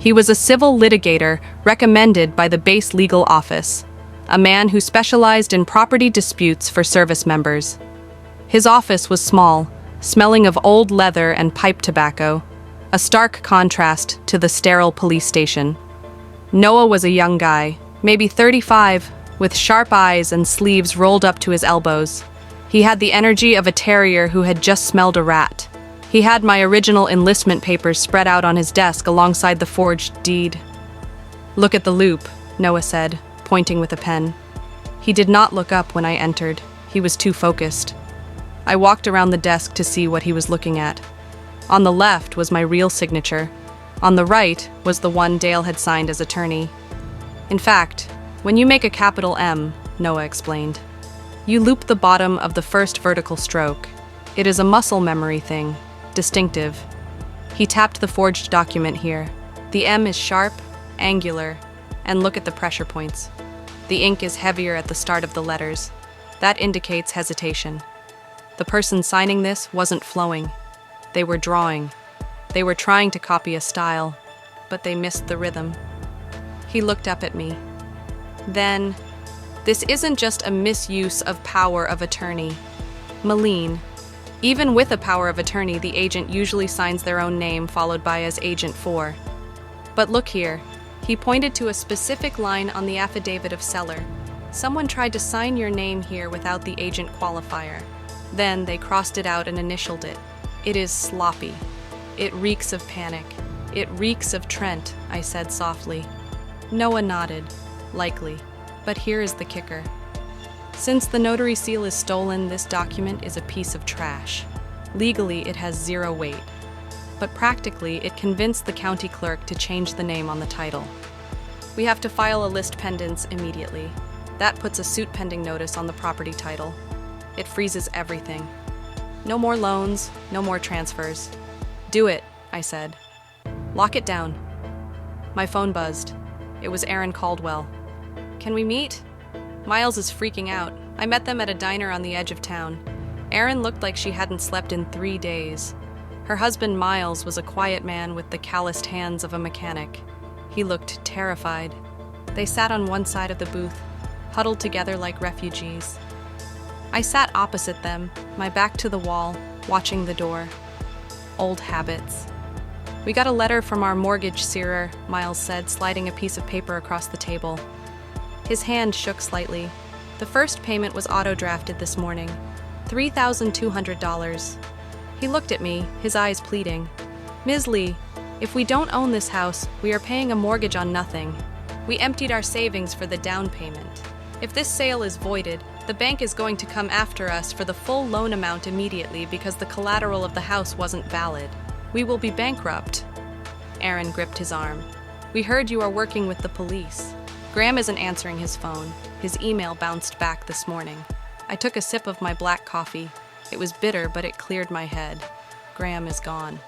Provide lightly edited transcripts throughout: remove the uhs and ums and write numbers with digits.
He was a civil litigator recommended by the base legal office, a man who specialized in property disputes for service members. His office was small, smelling of old leather and pipe tobacco, a stark contrast to the sterile police station. Noah was a young guy, maybe 35, with sharp eyes and sleeves rolled up to his elbows. He had the energy of a terrier who had just smelled a rat. He had my original enlistment papers spread out on his desk alongside the forged deed. "Look at the loop," Noah said, pointing with a pen. He did not look up when I entered. He was too focused. I walked around the desk to see what he was looking at. On the left was my real signature. On the right was the one Dale had signed as attorney. "In fact, when you make a capital M," Noah explained, "you loop the bottom of the first vertical stroke. It is a muscle memory thing, distinctive." He tapped the forged document here. "The M is sharp, angular, and look at the pressure points. The ink is heavier at the start of the letters. That indicates hesitation. The person signing this wasn't flowing. They were drawing. They were trying to copy a style, but they missed the rhythm." He looked up at me. "Then, this isn't just a misuse of power of attorney. Malene, even with a power of attorney, the agent usually signs their own name followed by as agent for. But look here." He pointed to a specific line on the affidavit of seller. "Someone tried to sign your name here without the agent qualifier. Then they crossed it out and initialed it. It is sloppy. It reeks of panic. It reeks of Trent," I said softly. Noah nodded. "Likely. But here is the kicker. Since the notary seal is stolen, this document is a piece of trash. Legally, it has zero weight. But practically, it convinced the county clerk to change the name on the title. We have to file a list pendants immediately. That puts a suit pending notice on the property title. It freezes everything. No more loans, no more transfers. Do it," I said. "Lock it down." My phone buzzed. It was Aaron Caldwell. "Can we meet?" "Miles is freaking out. I met them at a diner on the edge of town." Aaron looked like she hadn't slept in 3 days. Her husband Miles was a quiet man with the calloused hands of a mechanic. He looked terrified. They sat on one side of the booth, huddled together like refugees. I sat opposite them, my back to the wall, watching the door. Old habits. "We got a letter from our mortgage seerer," Miles said, sliding a piece of paper across the table. His hand shook slightly. "The first payment was auto-drafted this morning. $3,200. He looked at me, his eyes pleading. "Ms. Lee, if we don't own this house, we are paying a mortgage on nothing. We emptied our savings for the down payment. If this sale is voided, the bank is going to come after us for the full loan amount immediately because the collateral of the house wasn't valid. We will be bankrupt." Aaron gripped his arm. "We heard you are working with the police." "Graham isn't answering his phone. His email bounced back this morning." I took a sip of my black coffee. It was bitter, but it cleared my head. Graham is gone.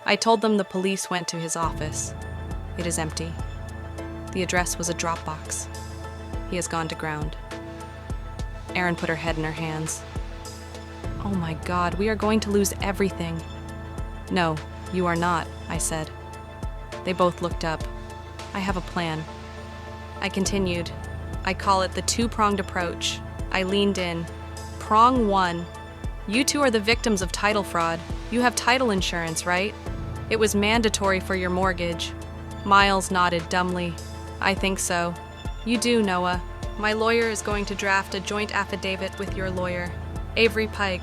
I told them the police went to his office. It is empty. The address was a Dropbox. He has gone to ground. Aaron put her head in her hands. "Oh my God, we are going to lose everything." "No, you are not," I said. They both looked up. "I have a plan." I continued. "I call it the two-pronged approach." I leaned in. "Prong 1. You two are the victims of title fraud. You have title insurance, right? It was mandatory for your mortgage." Miles nodded dumbly. "I think so." "You do, Noah. My lawyer is going to draft a joint affidavit with your lawyer, Avery Pike.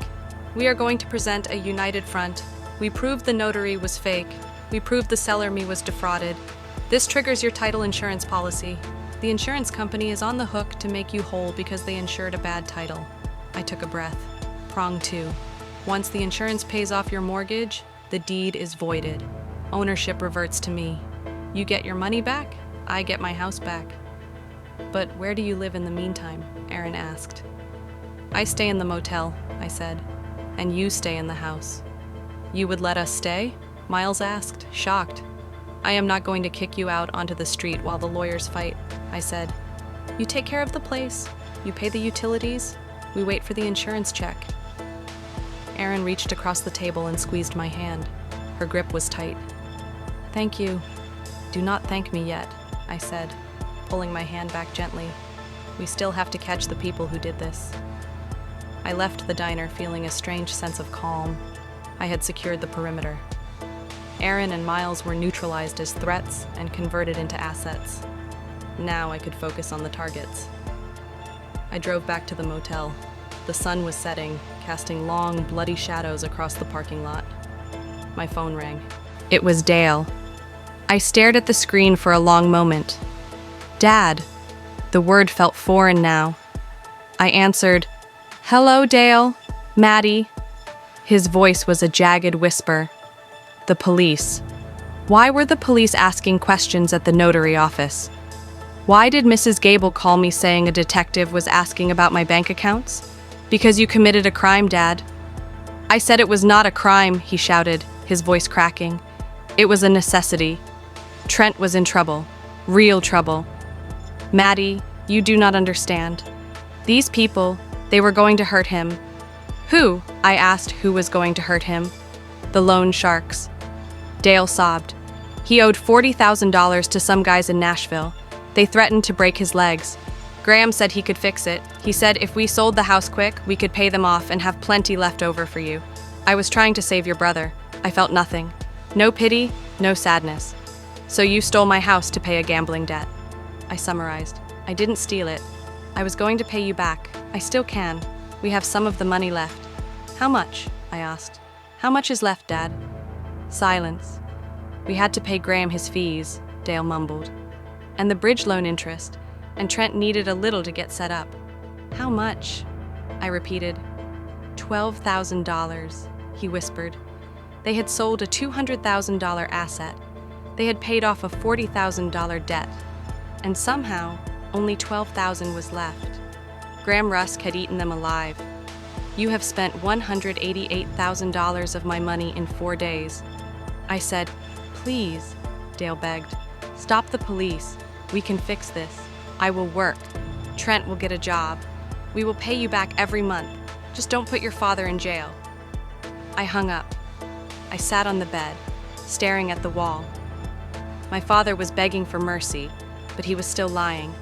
We are going to present a united front. We proved the notary was fake. We proved the seller me was defrauded. This triggers your title insurance policy. The insurance company is on the hook to make you whole because they insured a bad title." I took a breath. Prong 2. Once the insurance pays off your mortgage, the deed is voided. Ownership reverts to me. You get your money back, I get my house back. "But where do you live in the meantime?" Aaron asked. "I stay in the motel," I said, "and you stay in the house." "You would let us stay?" Miles asked, shocked. "I am not going to kick you out onto the street while the lawyers fight," I said. "You take care of the place. You pay the utilities. We wait for the insurance check." Aaron reached across the table and squeezed my hand. Her grip was tight. "Thank you." Do not thank me yet, I said, pulling my hand back gently. We still have to catch the people who did this. I left the diner feeling a strange sense of calm. I had secured the perimeter. Aaron and Miles were neutralized as threats and converted into assets. Now I could focus on the targets. I drove back to the motel. The sun was setting, casting long, bloody shadows across the parking lot. My phone rang. It was Dale. I stared at the screen for a long moment. Dad. The word felt foreign now. I answered, "Hello, Dale. Maddie." His voice was a jagged whisper. The police. Why were the police asking questions at the notary office? Why did Mrs. Gable call me saying a detective was asking about my bank accounts? Because you committed a crime, Dad. I said it was not a crime, he shouted, his voice cracking. It was a necessity. Trent was in trouble. Real trouble. Maddie, you do not understand. These people, they were going to hurt him. Who? I asked who was going to hurt him. The loan sharks. Dale sobbed. He owed $40,000 to some guys in Nashville. They threatened to break his legs. Graham said he could fix it. He said if we sold the house quick, we could pay them off and have plenty left over for you. I was trying to save your brother. I felt nothing. No pity, no sadness. So you stole my house to pay a gambling debt. I summarized. I didn't steal it. I was going to pay you back. I still can. We have some of the money left. How much? I asked. How much is left, Dad? Silence. We had to pay Graham his fees, Dale mumbled. And the bridge loan interest, and Trent needed a little to get set up. How much? I repeated. $12,000, he whispered. They had sold a $200,000 asset. They had paid off a $40,000 debt. And somehow, only $12,000 was left. Graham Rusk had eaten them alive. You have spent $188,000 of my money in 4 days. I said, please, Dale begged. Stop the police. We can fix this. I will work. Trent will get a job. We will pay you back every month. Just don't put your father in jail. I hung up. I sat on the bed, staring at the wall. My father was begging for mercy, but he was still lying.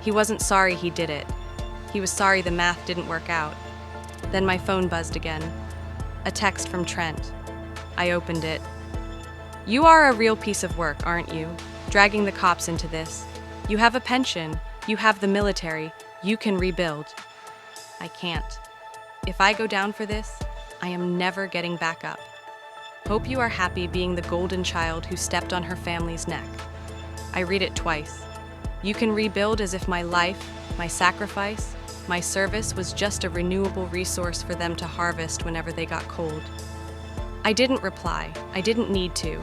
He wasn't sorry he did it. He was sorry the math didn't work out. Then my phone buzzed again. A text from Trent. I opened it. You are a real piece of work, aren't you? Dragging the cops into this. You have a pension. You have the military. You can rebuild. I can't. If I go down for this, I am never getting back up. Hope you are happy being the golden child who stepped on her family's neck. I read it twice. You can rebuild as if my life, my sacrifice, my service was just a renewable resource for them to harvest whenever they got cold. I didn't reply. I didn't need to.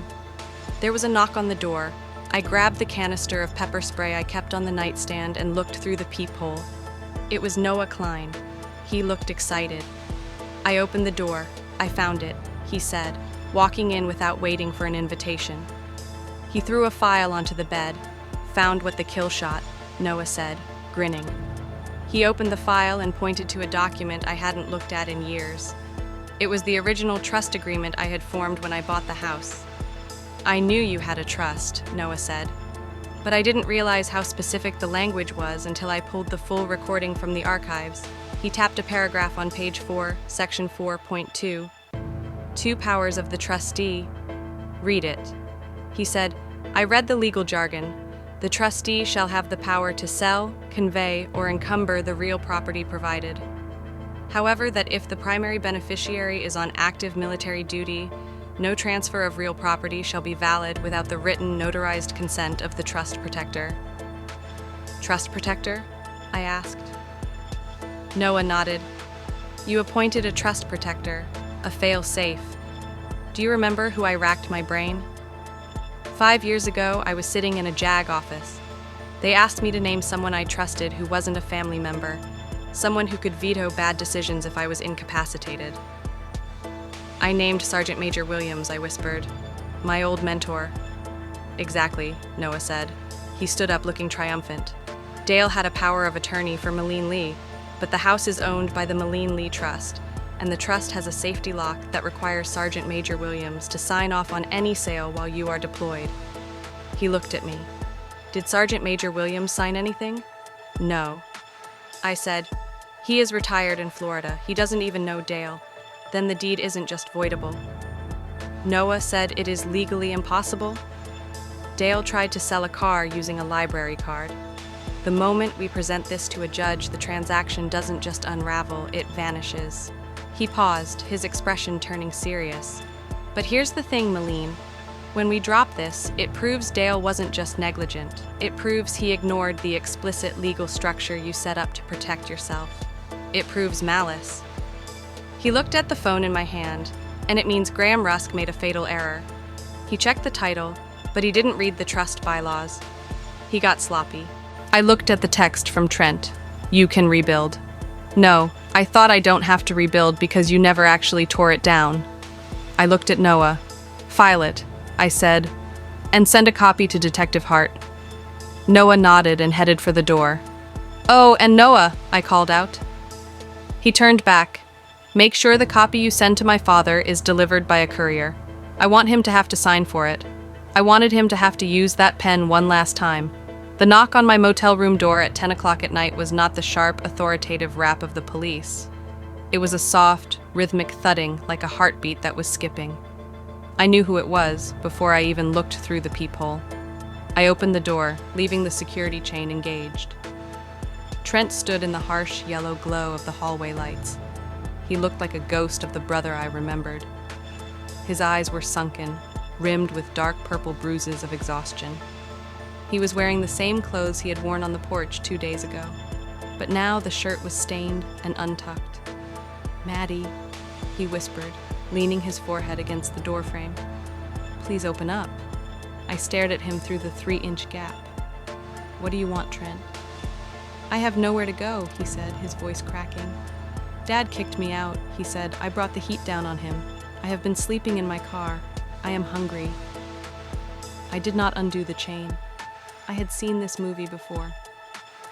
There was a knock on the door. I grabbed the canister of pepper spray I kept on the nightstand and looked through the peephole. It was Noah Klein. He looked excited. I opened the door. I found it, he said, walking in without waiting for an invitation. He threw a file onto the bed. Found what the kill shot, Noah said, grinning. He opened the file and pointed to a document I hadn't looked at in years. It was the original trust agreement I had formed when I bought the house. I knew you had a trust, Noah said, but I didn't realize how specific the language was until I pulled the full recording from the archives. He tapped a paragraph on page 4, section 4.2. 2 powers of the trustee. Read it. He said, I read the legal jargon. The trustee shall have the power to sell, convey, or encumber the real property provided. However, that if the primary beneficiary is on active military duty, no transfer of real property shall be valid without the written notarized consent of the trust protector. Trust protector? I asked. Noah nodded. You appointed a trust protector, a fail-safe. Do you remember who I racked my brain? 5 years ago, I was sitting in a JAG office. They asked me to name someone I trusted who wasn't a family member, someone who could veto bad decisions if I was incapacitated. I named Sergeant Major Williams, I whispered. My old mentor. Exactly, Noah said. He stood up looking triumphant. Dale had a power of attorney for Malene Lee, but the house is owned by the Malene Lee Trust, and the trust has a safety lock that requires Sergeant Major Williams to sign off on any sale while you are deployed. He looked at me. Did Sergeant Major Williams sign anything? No. I said, he is retired in Florida. He doesn't even know Dale. Then the deed isn't just voidable. Noah said it is legally impossible. Dale tried to sell a car using a library card. The moment we present this to a judge, the transaction doesn't just unravel, it vanishes. He paused, his expression turning serious. But here's the thing, Malene. When we drop this, it proves Dale wasn't just negligent. It proves he ignored the explicit legal structure you set up to protect yourself. It proves malice. He looked at the phone in my hand, and it means Graham Rusk made a fatal error. He checked the title, but he didn't read the trust bylaws. He got sloppy. I looked at the text from Trent. You can rebuild. No, I thought I don't have to rebuild because you never actually tore it down. I looked at Noah. File it, I said, and send a copy to Detective Hart. Noah nodded and headed for the door. Oh, and Noah, I called out. He turned back. Make sure the copy you send to my father is delivered by a courier. I want him to have to sign for it. I wanted him to have to use that pen one last time. The knock on my motel room door at 10 o'clock at night was not the sharp, authoritative rap of the police. It was a soft, rhythmic thudding like a heartbeat that was skipping. I knew who it was before I even looked through the peephole. I opened the door, leaving the security chain engaged. Trent stood in the harsh yellow glow of the hallway lights. He looked like a ghost of the brother I remembered. His eyes were sunken, rimmed with dark purple bruises of exhaustion. He was wearing the same clothes he had worn on the porch 2 days ago, but now the shirt was stained and untucked. Maddie, he whispered, leaning his forehead against the doorframe. Please open up. I stared at him through the 3-inch gap. What do you want, Trent? I have nowhere to go, he said, his voice cracking. Dad kicked me out, he said. I brought the heat down on him. I have been sleeping in my car. I am hungry. I did not undo the chain. I had seen this movie before.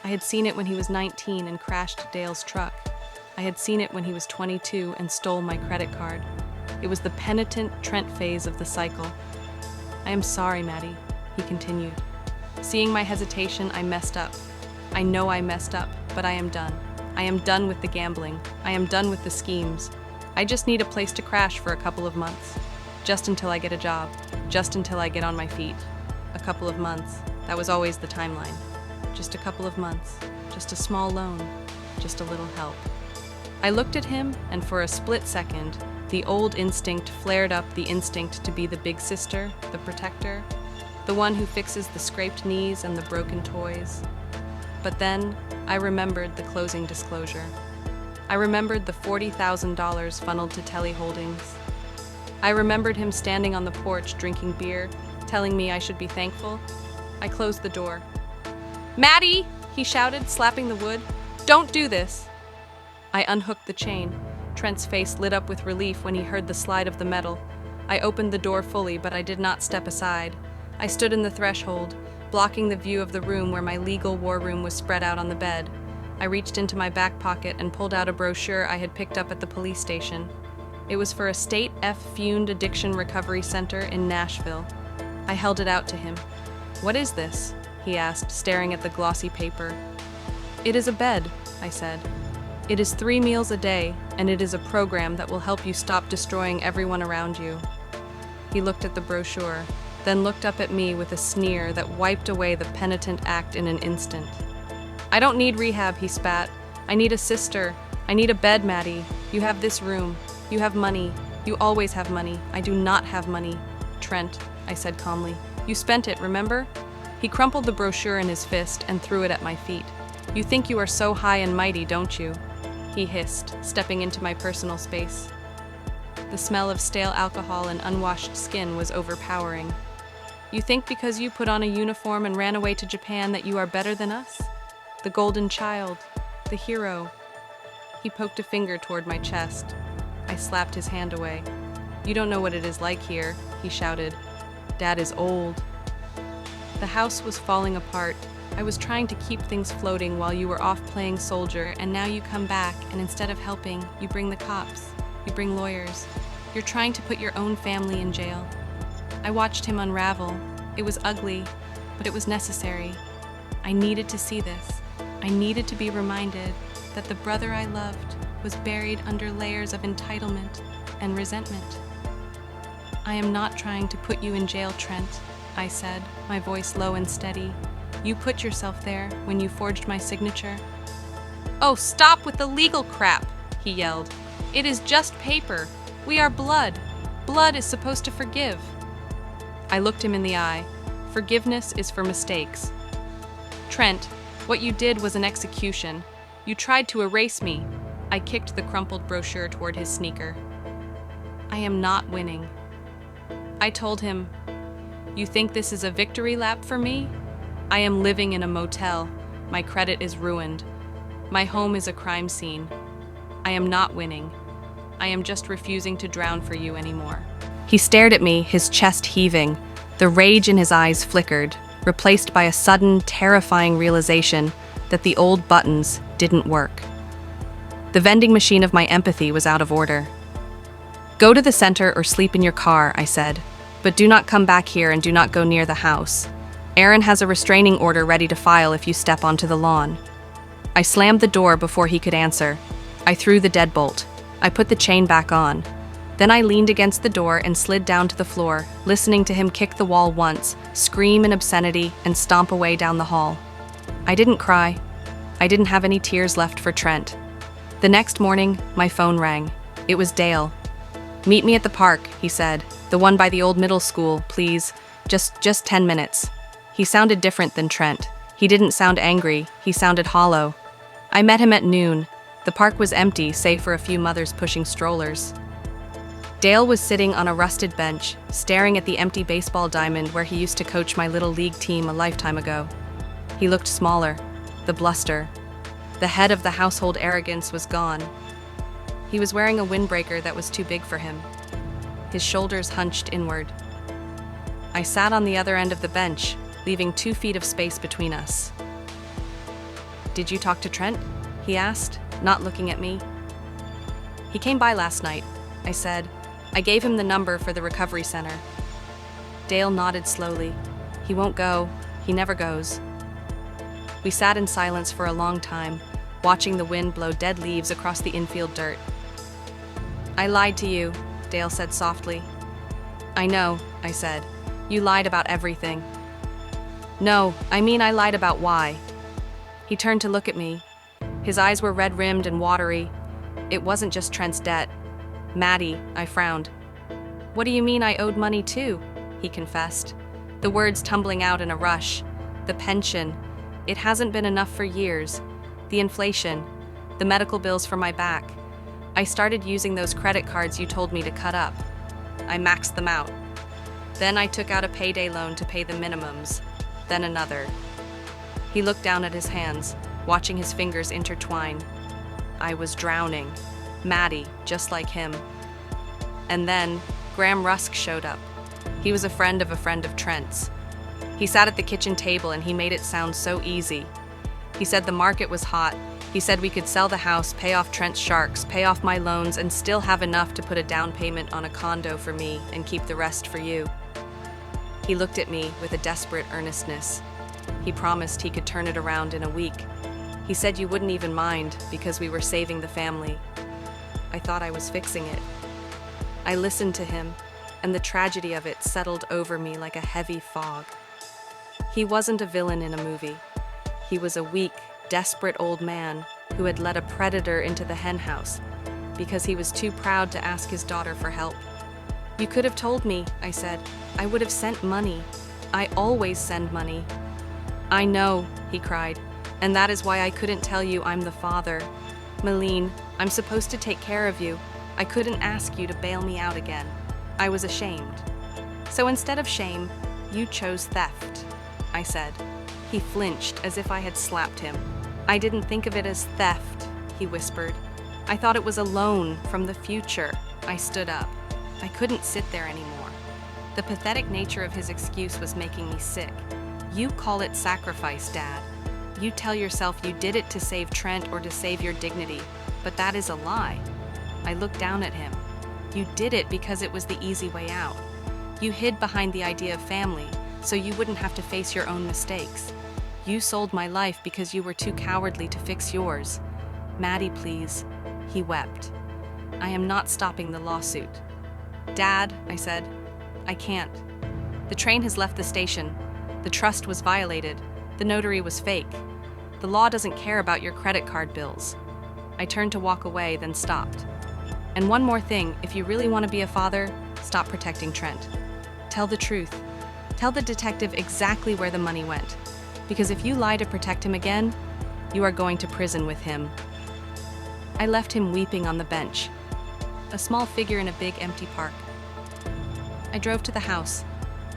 I had seen it when he was 19 and crashed Dale's truck. I had seen it when he was 22 and stole my credit card. It was the penitent Trent phase of the cycle. I am sorry, Maddie, he continued. Seeing my hesitation, I messed up. I know I messed up, but I am done. I am done with the gambling. I am done with the schemes. I just need a place to crash for a couple of months. Just until I get a job. Just until I get on my feet. A couple of months. That was always the timeline. Just a couple of months. Just a small loan. Just a little help. I looked at him, and for a split second, the old instinct flared up, the instinct to be the big sister, the protector, the one who fixes the scraped knees and the broken toys. But then, I remembered the closing disclosure. I remembered the $40,000 funneled to Telly Holdings. I remembered him standing on the porch drinking beer, telling me I should be thankful. I closed the door. Maddie, he shouted, slapping the wood. Don't do this. I unhooked the chain. Trent's face lit up with relief when he heard the slide of the metal. I opened the door fully, but I did not step aside. I stood in the threshold, blocking the view of the room where my legal war room was spread out on the bed. I reached into my back pocket and pulled out a brochure I had picked up at the police station. It was for a State F-Funed Addiction Recovery Center in Nashville. I held it out to him. What is this? He asked, staring at the glossy paper. It is a bed, I said. It is 3 meals a day, and it is a program that will help you stop destroying everyone around you. He looked at the brochure, then looked up at me with a sneer that wiped away the penitent act in an instant. I don't need rehab, he spat. I need a sister. I need a bed, Maddie. You have this room. You have money. You always have money. I do not have money. Trent, I said calmly. You spent it, remember? He crumpled the brochure in his fist and threw it at my feet. You think you are so high and mighty, don't you? He hissed, stepping into my personal space. The smell of stale alcohol and unwashed skin was overpowering. You think because you put on a uniform and ran away to Japan that you are better than us? The golden child, the hero. He poked a finger toward my chest. I slapped his hand away. You don't know what it is like here, he shouted. Dad is old. The house was falling apart. I was trying to keep things floating while you were off playing soldier, and now you come back, and instead of helping, you bring the cops. You bring lawyers. You're trying to put your own family in jail. I watched him unravel. It was ugly. but it was necessary. I needed to see this. I needed to be reminded that the brother I loved was buried under layers of entitlement and resentment. "I am not trying to put you in jail, Trent," I said, my voice low and steady. "You put yourself there when you forged my signature." "Oh, stop with the legal crap," he yelled. "It is just paper. We are blood. Blood is supposed to forgive." I looked him in the eye. Forgiveness is for mistakes. "Trent, what you did was an execution. You tried to erase me." I kicked the crumpled brochure toward his sneaker. "I am not winning." I told him, "You think this is a victory lap for me? I am living in a motel. My credit is ruined. My home is a crime scene. I am not winning. I am just refusing to drown for you anymore." He stared at me, his chest heaving. The rage in his eyes flickered, replaced by a sudden, terrifying realization that the old buttons didn't work. The vending machine of my empathy was out of order. "Go to the center or sleep in your car," I said, "but do not come back here and do not go near the house. Aaron has a restraining order ready to file if you step onto the lawn." I slammed the door before he could answer. I threw the deadbolt. I put the chain back on. Then I leaned against the door and slid down to the floor, listening to him kick the wall once, scream in obscenity, and stomp away down the hall. I didn't cry. I didn't have any tears left for Trent. The next morning, my phone rang. It was Dale. "Meet me at the park," he said. "The one by the old middle school, please. Just 10 minutes. He sounded different than Trent. He didn't sound angry. He sounded hollow. I met him at noon. The park was empty, save for a few mothers pushing strollers. Dale was sitting on a rusted bench, staring at the empty baseball diamond where he used to coach my little league team a lifetime ago. He looked smaller, the bluster. The head of the household arrogance was gone. He was wearing a windbreaker that was too big for him. His shoulders hunched inward. I sat on the other end of the bench, leaving 2 feet of space between us. "Did you talk to Trent?" he asked, not looking at me. "He came by last night," I said. "I gave him the number for the recovery center." Dale nodded slowly. "He won't go. He never goes." We sat in silence for a long time, watching the wind blow dead leaves across the infield dirt. "I lied to you," Dale said softly. "I know," I said. "You lied about everything." "No, I mean I lied about why." He turned to look at me. His eyes were red-rimmed and watery. "It wasn't just Trent's debt. Maddie," I frowned. "What do you mean I owed money too?" he confessed, the words tumbling out in a rush. "The pension. It hasn't been enough for years. The inflation. The medical bills for my back. I started using those credit cards you told me to cut up. I maxed them out. Then I took out a payday loan to pay the minimums. Then another." He looked down at his hands, watching his fingers intertwine. I was drowning. Maddie, just like him. And then Graham Rusk showed up. He was a friend of Trent's. He sat at the kitchen table and he made it sound so easy. He said the market was hot. He said we could sell the house, pay off Trent's sharks, pay off my loans, and still have enough to put a down payment on a condo for me and keep the rest for you. He looked at me with a desperate earnestness. He promised he could turn it around in a week. He said you wouldn't even mind because we were saving the family. I thought I was fixing it. I listened to him, and the tragedy of it settled over me like a heavy fog. He wasn't a villain in a movie. He was a weak, desperate old man who had let a predator into the henhouse because he was too proud to ask his daughter for help. "You could have told me," I said. "I would have sent money. I always send money." "I know," he cried, "and that is why I couldn't tell you I'm the father. Malene, I'm supposed to take care of you. I couldn't ask you to bail me out again. I was ashamed." "So instead of shame, you chose theft," I said. He flinched as if I had slapped him. "I didn't think of it as theft," he whispered. "I thought it was a loan from the future." I stood up. I couldn't sit there anymore. The pathetic nature of his excuse was making me sick. "You call it sacrifice, Dad. You tell yourself you did it to save Trent or to save your dignity, but that is a lie." I looked down at him. "You did it because it was the easy way out. You hid behind the idea of family, so you wouldn't have to face your own mistakes. You sold my life because you were too cowardly to fix yours. Maddie, please." He wept. "I am not stopping the lawsuit." "Dad," I said, "I can't. The train has left the station. The trust was violated. The notary was fake. The law doesn't care about your credit card bills." I turned to walk away, then stopped. "And one more thing, if you really want to be a father, stop protecting Trent. Tell the truth. Tell the detective exactly where the money went. Because if you lie to protect him again, you are going to prison with him." I left him weeping on the bench, a small figure in a big empty park. I drove to the house.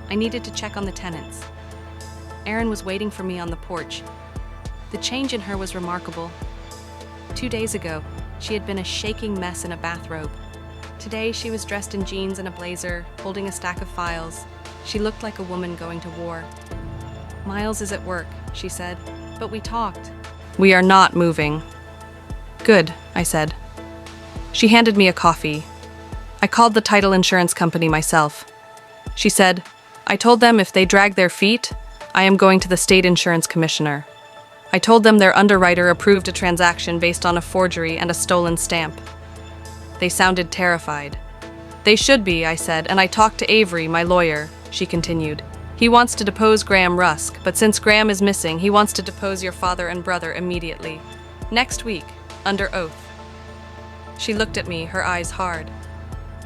I needed to check on the tenants. Erin was waiting for me on the porch. The change in her was remarkable. 2 days ago, she had been a shaking mess in a bathrobe. Today, she was dressed in jeans and a blazer, holding a stack of files. She looked like a woman going to war. "Miles is at work," she said, "but we talked." "We are not moving." "Good," I said. She handed me a coffee. I called the title insurance company myself. She said, "I told them if they drag their feet, I am going to the state insurance commissioner. I told them their underwriter approved a transaction based on a forgery and a stolen stamp." They sounded terrified. "They should be," I said, "and I talked to Avery, my lawyer," she continued. "He wants to depose Graham Rusk, but since Graham is missing, he wants to depose your father and brother immediately. Next week, under oath." She looked at me, her eyes hard.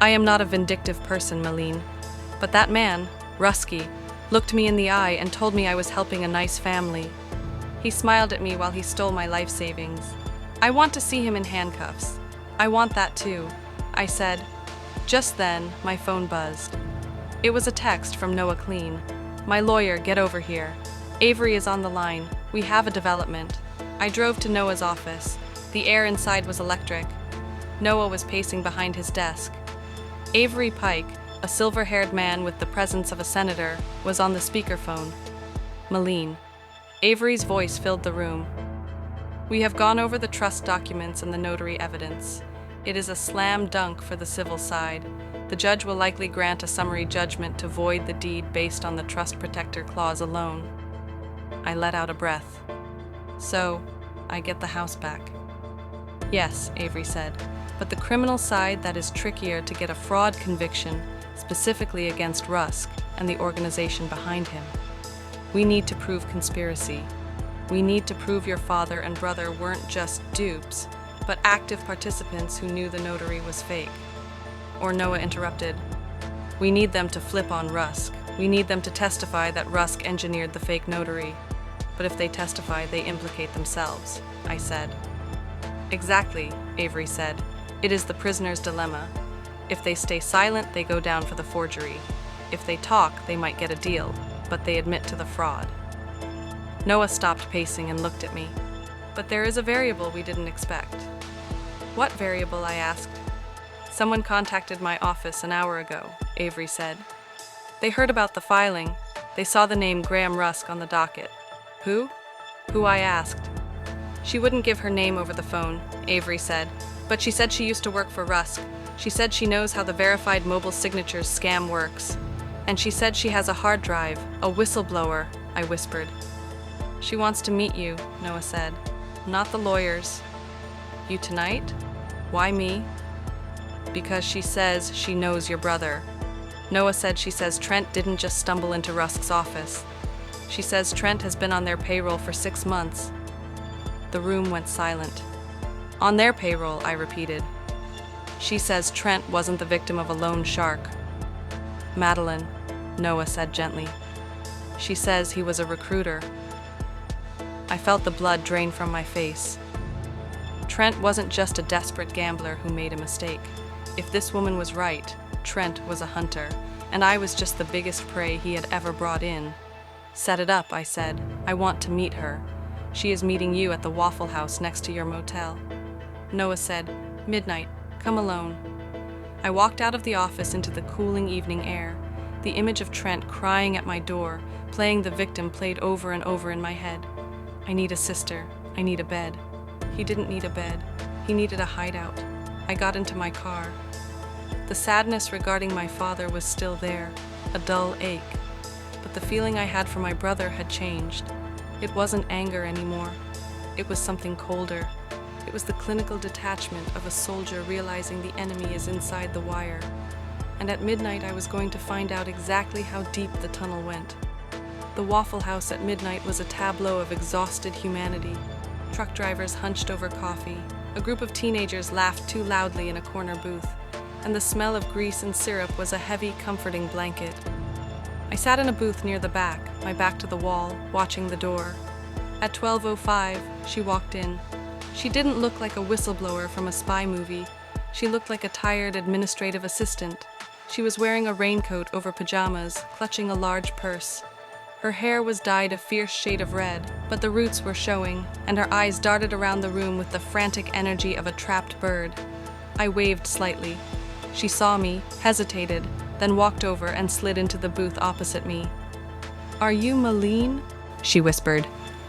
"I am not a vindictive person, Malene. But that man, Rusky, looked me in the eye and told me I was helping a nice family. He smiled at me while he stole my life savings. I want to see him in handcuffs. I want that too," I said. Just then, my phone buzzed. It was a text from Noah Clean. "My lawyer, get over here. Avery is on the line. We have a development." I drove to Noah's office. The air inside was electric. Noah was pacing behind his desk. Avery Pike, a silver-haired man with the presence of a senator, was on the speakerphone. "Malene." Avery's voice filled the room. "We have gone over the trust documents and the notary evidence. It is a slam dunk for the civil side. The judge will likely grant a summary judgment to void the deed based on the trust protector clause alone." I let out a breath. "So, I get the house back." "Yes," Avery said, "but the criminal side, that is trickier to get a fraud conviction, specifically against Rusk and the organization behind him. We need to prove conspiracy. We need to prove your father and brother weren't just dupes, but active participants who knew the notary was fake." Or Noah interrupted. "We need them to flip on Rusk. We need them to testify that Rusk engineered the fake notary. But if they testify, they implicate themselves," I said. "Exactly," Avery said. "It is the prisoner's dilemma. If they stay silent, they go down for the forgery. If they talk, they might get a deal, but they admit to the fraud." Noah stopped pacing and looked at me. "But there is a variable we didn't expect." "What variable?" I asked. "Someone contacted my office an hour ago," Avery said. "They heard about the filing. They saw the name Graham Rusk on the docket." "Who?" "Who?" I asked. "She wouldn't give her name over the phone," Avery said, "but she said she used to work for Rusk. She said she knows how the verified mobile signatures scam works. And she said she has a hard drive, a whistleblower," I whispered. "She wants to meet you," Noah said. "Not the lawyers." "You tonight? Why me?" "Because she says she knows your brother." Noah said she says Trent didn't just stumble into Rusk's office. She says Trent has been on their payroll for 6 months. The room went silent. "On their payroll," I repeated. She says Trent wasn't the victim of a loan shark. "Madeline," Noah said gently. "She says he was a recruiter." I felt the blood drain from my face. Trent wasn't just a desperate gambler who made a mistake. If this woman was right, Trent was a hunter, and I was just the biggest prey he had ever brought in. "Set it up," I said. "I want to meet her. She is meeting you at the Waffle House next to your motel." Noah said, "Midnight. Come alone." I walked out of the office into the cooling evening air. The image of Trent crying at my door, playing the victim, played over and over in my head. I need a sister. I need a bed. He didn't need a bed. He needed a hideout. I got into my car. The sadness regarding my father was still there, a dull ache. but the feeling I had for my brother had changed. It wasn't anger anymore. It was something colder. It was the clinical detachment of a soldier realizing the enemy is inside the wire. And at midnight I was going to find out exactly how deep the tunnel went. The Waffle House at midnight was a tableau of exhausted humanity. Truck drivers hunched over coffee. A group of teenagers laughed too loudly in a corner booth. And the smell of grease and syrup was a heavy, comforting blanket. I sat in a booth near the back, my back to the wall, watching the door. At 12:05, she walked in. She didn't look like a whistleblower from a spy movie. She looked like a tired administrative assistant. She was wearing a raincoat over pajamas, clutching a large purse. Her hair was dyed a fierce shade of red, but the roots were showing, and her eyes darted around the room with the frantic energy of a trapped bird. I waved slightly. She saw me, hesitated, then walked over and slid into the booth opposite me. "Are you Malene?" she whispered.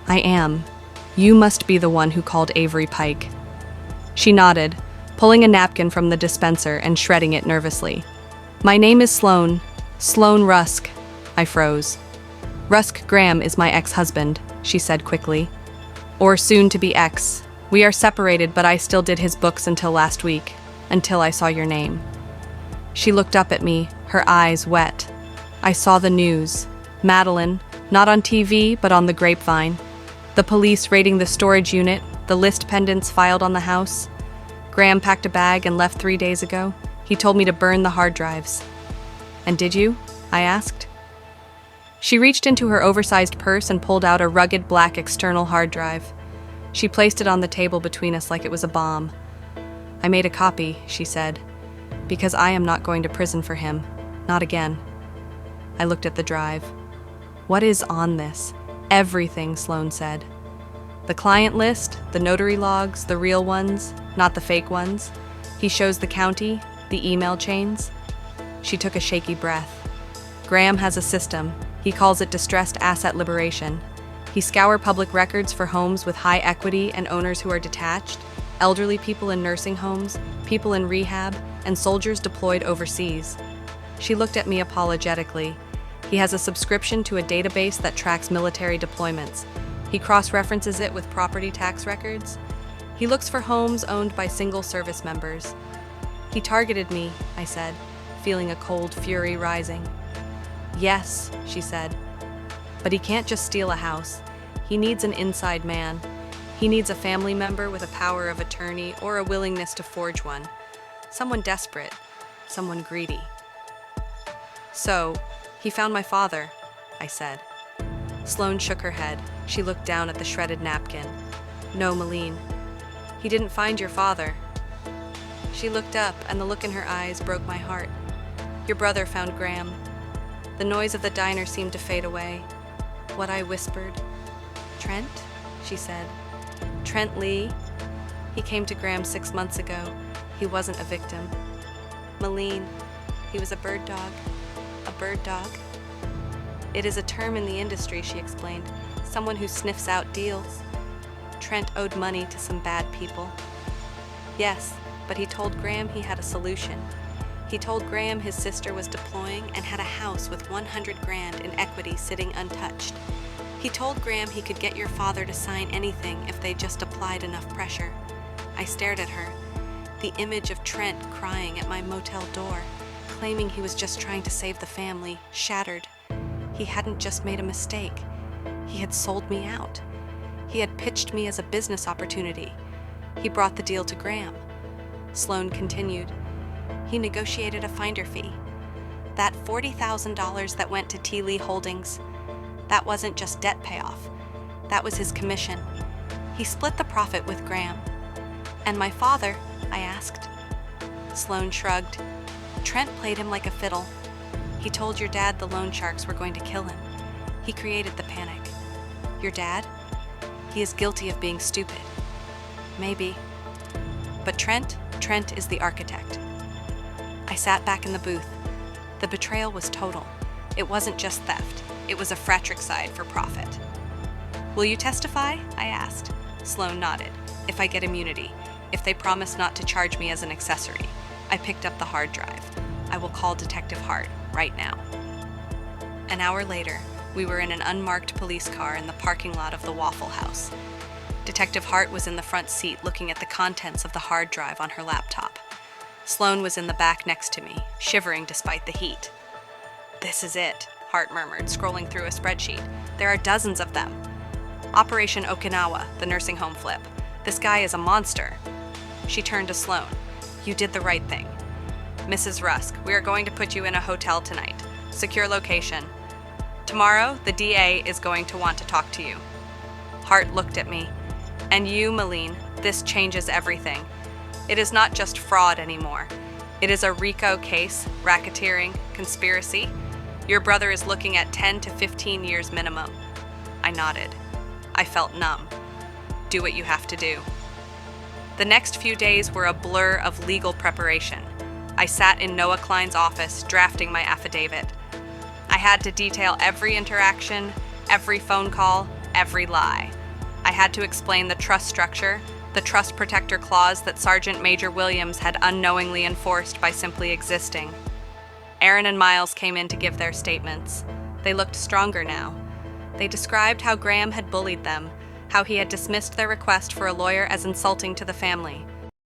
"I am. You must be the one who called Avery Pike." She nodded, pulling a napkin from the dispenser and shredding it nervously. "My name is Sloan. Sloan Rusk." I froze. "Rusk Graham is my ex-husband," she said quickly. "Or soon-to-be ex. We are separated, but I still did his books until last week, until I saw your name." She looked up at me, her eyes wet. I saw the news. Madeline, not on TV, but on the grapevine. The police raiding the storage unit, the list pendants filed on the house. Graham packed a bag and left 3 days ago. He told me to burn the hard drives. "And did you?" I asked. She reached into her oversized purse and pulled out a rugged black external hard drive. She placed it on the table between us like it was a bomb. "I made a copy," she said, "because I am not going to prison for him. Not again." I looked at the drive. "What is on this?" "Everything," Sloan said. "The client list, the notary logs, the real ones, not the fake ones. He shows the county, the email chains." She took a shaky breath. "Graham has a system. He calls it distressed asset liberation. He scoured public records for homes with high equity and owners who are detached, elderly people in nursing homes, people in rehab, and soldiers deployed overseas." She looked at me apologetically. "He has a subscription to a database that tracks military deployments. He cross-references it with property tax records. He looks for homes owned by single service members." "He targeted me," I said, feeling a cold fury rising. "Yes," she said. "But he can't just steal a house. He needs an inside man. He needs a family member with a power of attorney or a willingness to forge one. Someone desperate, someone greedy." "So, he found my father," I said. Sloan shook her head. She looked down at the shredded napkin. "No, Malene. He didn't find your father." She looked up, and the look in her eyes broke my heart. "Your brother found Graham." The noise of the diner seemed to fade away. What I whispered. "Trent?" she said. "Trent Lee? He came to Graham 6 months ago. He wasn't a victim." "Malene, he was a bird dog." "A bird dog?" "It is a term in the industry," she explained. "Someone who sniffs out deals. Trent owed money to some bad people." "Yes, but he told Graham he had a solution. He told Graham his sister was deploying and had a house with 100 grand in equity sitting untouched. He told Graham he could get your father to sign anything if they just applied enough pressure." I stared at her. The image of Trent crying at my motel door, claiming he was just trying to save the family, shattered. He hadn't just made a mistake. He had sold me out. He had pitched me as a business opportunity. He brought the deal to Graham. Sloan continued. "He negotiated a finder fee. That $40,000 that went to T. Lee Holdings, that wasn't just debt payoff. That was his commission. He split the profit with Graham." "And my father?" I asked. Sloan shrugged. "Trent played him like a fiddle. He told your dad the loan sharks were going to kill him. He created the panic." "Your dad? He is guilty of being stupid." "Maybe. But Trent is the architect." I sat back in the booth. The betrayal was total. It wasn't just theft. It was a fratricide for profit. "Will you testify?" I asked. Sloan nodded. "If I get immunity. If they promise not to charge me as an accessory." I picked up the hard drive. "I will call Detective Hart right now." An hour later, we were in an unmarked police car in the parking lot of the Waffle House. Detective Hart was in the front seat looking at the contents of the hard drive on her laptop. Sloane was in the back next to me, shivering despite the heat. "This is it," Hart murmured, scrolling through a spreadsheet. "There are dozens of them. Operation Okinawa, the nursing home flip. This guy is a monster." She turned to Sloane. "You did the right thing. Mrs. Rusk, we are going to put you in a hotel tonight. Secure location. Tomorrow, the DA is going to want to talk to you." Hart looked at me. "And you, Malene, this changes everything. It is not just fraud anymore. It is a RICO case, racketeering, conspiracy. Your brother is looking at 10 to 15 years minimum." I nodded. I felt numb. "Do what you have to do." The next few days were a blur of legal preparation. I sat in Noah Klein's office drafting my affidavit. I had to detail every interaction, every phone call, every lie. I had to explain the trust structure, the trust protector clause that Sergeant Major Williams had unknowingly enforced by simply existing. Aaron and Miles came in to give their statements. They looked stronger now. They described how Graham had bullied them, how he had dismissed their request for a lawyer as insulting to the family.